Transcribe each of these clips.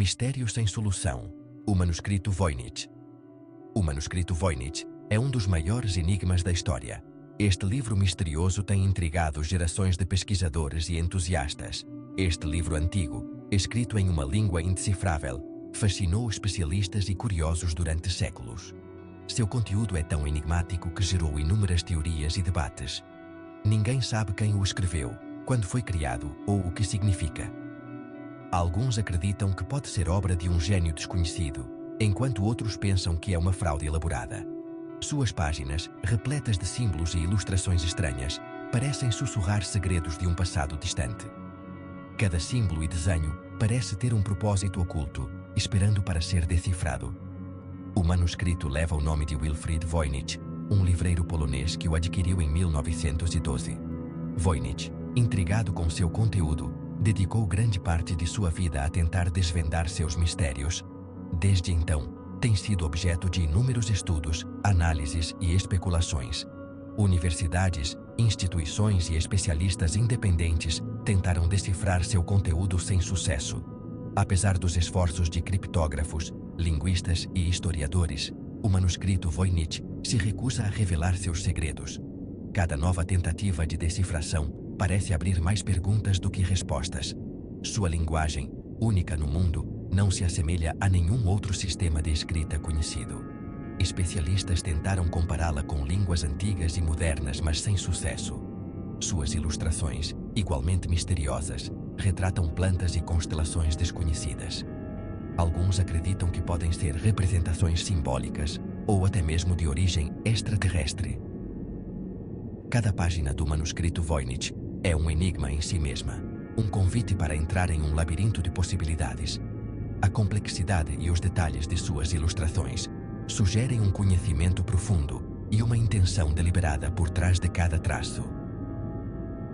mistério sem solução. O manuscrito Voynich. O manuscrito Voynich é um dos maiores enigmas da história. Este livro misterioso tem intrigado gerações de pesquisadores e entusiastas. Este livro antigo, escrito em uma língua indecifrável, fascinou especialistas e curiosos durante séculos. Seu conteúdo é tão enigmático que gerou inúmeras teorias e debates. Ninguém sabe quem o escreveu, quando foi criado ou o que significa. Alguns acreditam que pode ser obra de um gênio desconhecido, enquanto outros pensam que é uma fraude elaborada. Suas páginas, repletas de símbolos e ilustrações estranhas, parecem sussurrar segredos de um passado distante. Cada símbolo e desenho parece ter um propósito oculto, esperando para ser decifrado. O manuscrito leva o nome de Wilfrid Voynich, um livreiro polonês que o adquiriu em 1912. Voynich, intrigado com seu conteúdo, dedicou grande parte de sua vida a tentar desvendar seus mistérios. Desde então, tem sido objeto de inúmeros estudos, análises e especulações. Universidades, instituições e especialistas independentes tentaram decifrar seu conteúdo sem sucesso. Apesar dos esforços de criptógrafos, linguistas e historiadores, o manuscrito Voynich se recusa a revelar seus segredos. Cada nova tentativa de decifração parece abrir mais perguntas do que respostas. Sua linguagem, única no mundo, não se assemelha a nenhum outro sistema de escrita conhecido. Especialistas tentaram compará-la com línguas antigas e modernas, mas sem sucesso. Suas ilustrações, igualmente misteriosas, retratam plantas e constelações desconhecidas. Alguns acreditam que podem ser representações simbólicas ou até mesmo de origem extraterrestre. Cada página do manuscrito Voynich é um enigma em si mesma, um convite para entrar em um labirinto de possibilidades. A complexidade e os detalhes de suas ilustrações sugerem um conhecimento profundo e uma intenção deliberada por trás de cada traço.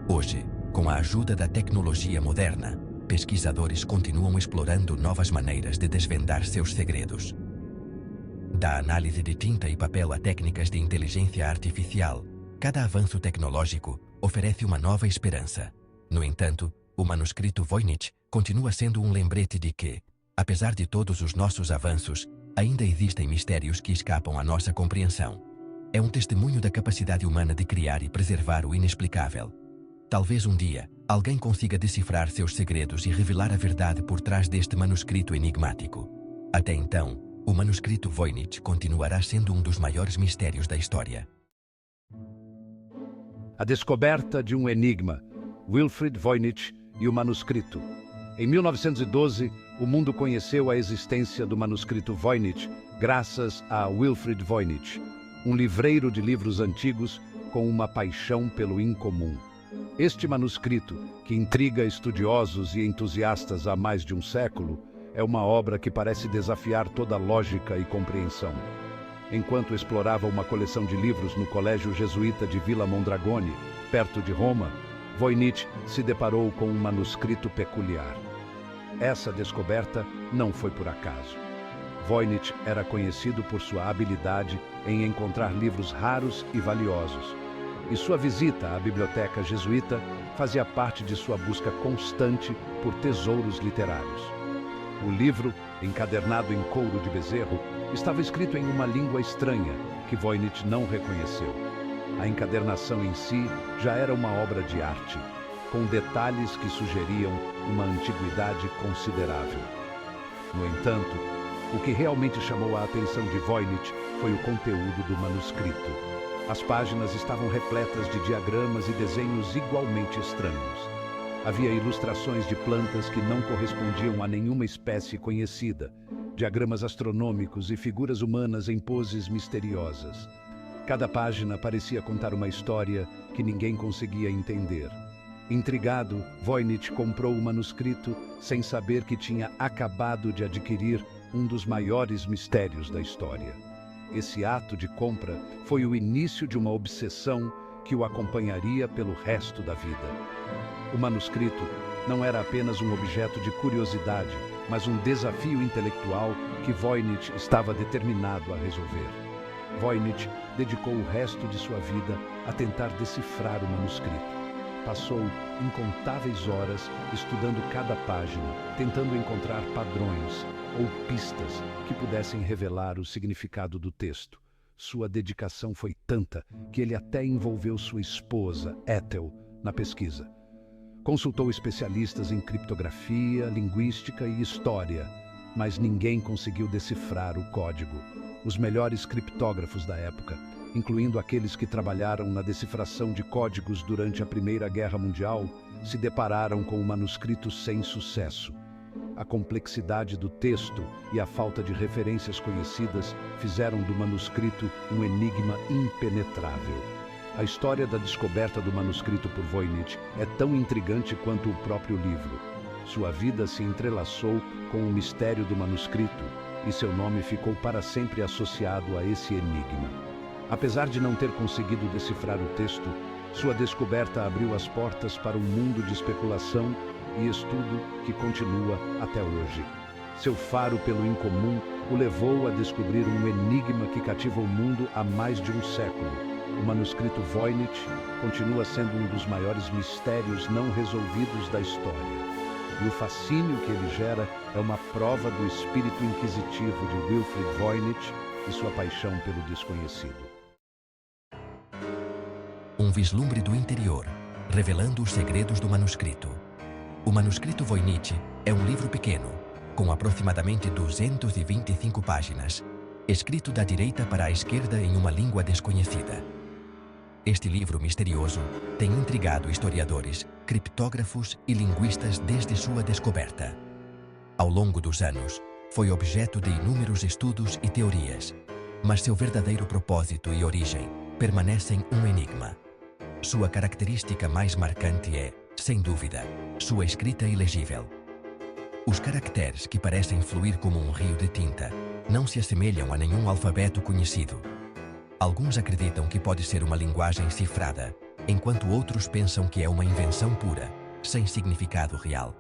Hoje, com a ajuda da tecnologia moderna, pesquisadores continuam explorando novas maneiras de desvendar seus segredos. Da análise de tinta e papel a técnicas de inteligência artificial, cada avanço tecnológico oferece uma nova esperança. No entanto, o manuscrito Voynich continua sendo um lembrete de que, apesar de todos os nossos avanços, ainda existem mistérios que escapam à nossa compreensão. É um testemunho da capacidade humana de criar e preservar o inexplicável. Talvez um dia, alguém consiga decifrar seus segredos e revelar a verdade por trás deste manuscrito enigmático. Até então, o manuscrito Voynich continuará sendo um dos maiores mistérios da história. A descoberta de um enigma, Wilfrid Voynich e o manuscrito. Em 1912, o mundo conheceu a existência do manuscrito Voynich graças a Wilfrid Voynich, um livreiro de livros antigos com uma paixão pelo incomum. Este manuscrito, que intriga estudiosos e entusiastas há mais de um século, é uma obra que parece desafiar toda lógica e compreensão. Enquanto explorava uma coleção de livros no colégio jesuíta de Villa Mondragone, perto de Roma, Voynich se deparou com um manuscrito peculiar. Essa descoberta não foi por acaso. Voynich era conhecido por sua habilidade em encontrar livros raros e valiosos, e sua visita à biblioteca jesuíta fazia parte de sua busca constante por tesouros literários. O livro, encadernado em couro de bezerro, estava escrito em uma língua estranha que Voynich não reconheceu. A encadernação em si já era uma obra de arte, com detalhes que sugeriam uma antiguidade considerável. No entanto, o que realmente chamou a atenção de Voynich foi o conteúdo do manuscrito. As páginas estavam repletas de diagramas e desenhos igualmente estranhos. Havia ilustrações de plantas que não correspondiam a nenhuma espécie conhecida, diagramas astronômicos e figuras humanas em poses misteriosas. Cada página parecia contar uma história que ninguém conseguia entender. Intrigado, Voynich comprou o manuscrito sem saber que tinha acabado de adquirir um dos maiores mistérios da história. Esse ato de compra foi o início de uma obsessão que o acompanharia pelo resto da vida. O manuscrito não era apenas um objeto de curiosidade, mas um desafio intelectual que Voynich estava determinado a resolver. Voynich dedicou o resto de sua vida a tentar decifrar o manuscrito. passou incontáveis horas estudando cada página, tentando encontrar padrões ou pistas que pudessem revelar o significado do texto. Sua dedicação foi tanta que ele até envolveu sua esposa, Ethel, na pesquisa. Consultou especialistas em criptografia, linguística e história, mas ninguém conseguiu decifrar o código. Os melhores criptógrafos da época, incluindo aqueles que trabalharam na decifração de códigos durante a Primeira Guerra Mundial, se depararam com o manuscrito sem sucesso. A complexidade do texto e a falta de referências conhecidas fizeram do manuscrito um enigma impenetrável. A história da descoberta do manuscrito por Voynich é tão intrigante quanto o próprio livro. Sua vida se entrelaçou com o mistério do manuscrito e seu nome ficou para sempre associado a esse enigma. Apesar de não ter conseguido decifrar o texto, sua descoberta abriu as portas para um mundo de especulação e estudo que continua até hoje. Seu faro pelo incomum o levou a descobrir um enigma que cativa o mundo há mais de um século. O manuscrito Voynich continua sendo um dos maiores mistérios não resolvidos da história. E o fascínio que ele gera é uma prova do espírito inquisitivo de Wilfrid Voynich e sua paixão pelo desconhecido. Um vislumbre do interior, revelando os segredos do manuscrito. O manuscrito Voynich é um livro pequeno, com aproximadamente 225 páginas, escrito da direita para a esquerda em uma língua desconhecida. Este livro misterioso tem intrigado historiadores, criptógrafos e linguistas desde sua descoberta. Ao longo dos anos, foi objeto de inúmeros estudos e teorias, mas seu verdadeiro propósito e origem permanecem um enigma. Sua característica mais marcante é, sem dúvida, sua escrita ilegível. Os caracteres que parecem fluir como um rio de tinta não se assemelham a nenhum alfabeto conhecido. Alguns acreditam que pode ser uma linguagem cifrada, enquanto outros pensam que é uma invenção pura, sem significado real.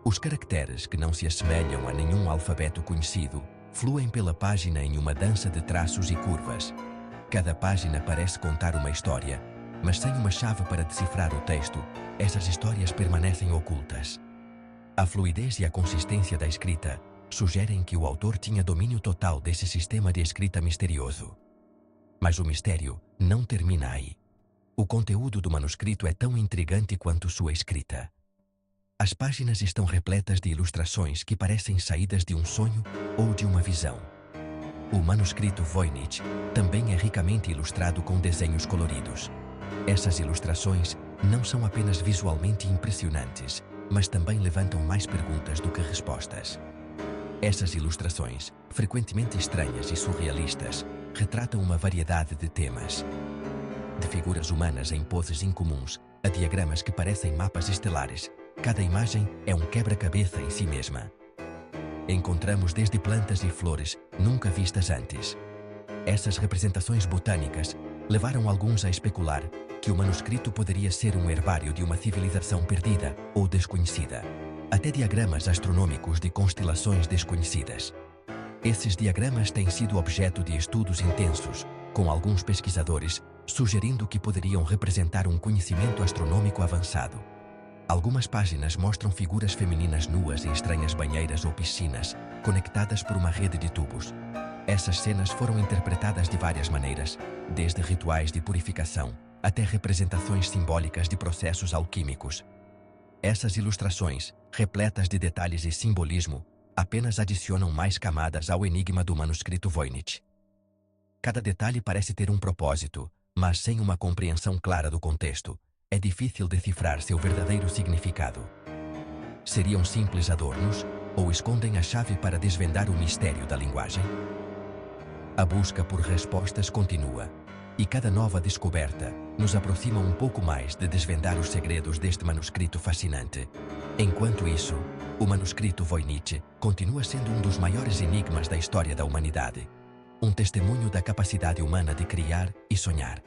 Os caracteres que não se assemelham a nenhum alfabeto conhecido fluem pela página em uma dança de traços e curvas. Cada página parece contar uma história, mas sem uma chave para decifrar o texto, essas histórias permanecem ocultas. A fluidez e a consistência da escrita sugerem que o autor tinha domínio total desse sistema de escrita misterioso. Mas o mistério não termina aí. O conteúdo do manuscrito é tão intrigante quanto sua escrita. As páginas estão repletas de ilustrações que parecem saídas de um sonho ou de uma visão. O manuscrito Voynich também é ricamente ilustrado com desenhos coloridos. Essas ilustrações não são apenas visualmente impressionantes, mas também levantam mais perguntas do que respostas. Essas ilustrações, frequentemente estranhas e surrealistas, retratam uma variedade de temas. De figuras humanas em poses incomuns a diagramas que parecem mapas estelares, cada imagem é um quebra-cabeça em si mesma. Encontramos desde plantas e flores nunca vistas antes. Essas representações botânicas levaram alguns a especular que o manuscrito poderia ser um herbário de uma civilização perdida ou desconhecida, até diagramas astronômicos de constelações desconhecidas. Esses diagramas têm sido objeto de estudos intensos, com alguns pesquisadores sugerindo que poderiam representar um conhecimento astronômico avançado. Algumas páginas mostram figuras femininas nuas em estranhas banheiras ou piscinas, conectadas por uma rede de tubos. Essas cenas foram interpretadas de várias maneiras, desde rituais de purificação até representações simbólicas de processos alquímicos. Essas ilustrações, repletas de detalhes e simbolismo, apenas adicionam mais camadas ao enigma do manuscrito Voynich. Cada detalhe parece ter um propósito, mas sem uma compreensão clara do contexto, é difícil decifrar seu verdadeiro significado. Seriam simples adornos ou escondem a chave para desvendar o mistério da linguagem? A busca por respostas continua, e cada nova descoberta nos aproxima um pouco mais de desvendar os segredos deste manuscrito fascinante. Enquanto isso, o manuscrito Voynich continua sendo um dos maiores enigmas da história da humanidade, um testemunho da capacidade humana de criar e sonhar.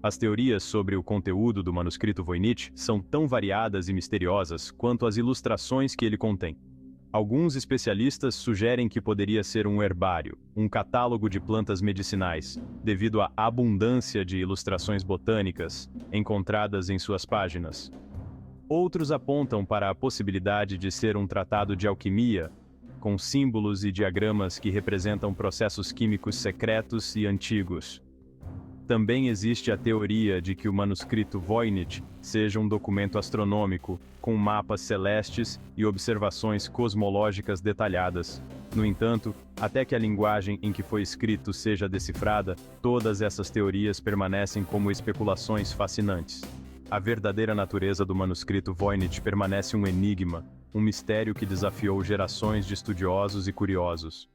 As teorias sobre o conteúdo do manuscrito Voynich são tão variadas e misteriosas quanto as ilustrações que ele contém. Alguns especialistas sugerem que poderia ser um herbário, um catálogo de plantas medicinais, devido à abundância de ilustrações botânicas encontradas em suas páginas. Outros apontam para a possibilidade de ser um tratado de alquimia, com símbolos e diagramas que representam processos químicos secretos e antigos. Também existe a teoria de que o manuscrito Voynich seja um documento astronômico, com mapas celestes e observações cosmológicas detalhadas. No entanto, até que a linguagem em que foi escrito seja decifrada, todas essas teorias permanecem como especulações fascinantes. A verdadeira natureza do manuscrito Voynich permanece um enigma, um mistério que desafiou gerações de estudiosos e curiosos.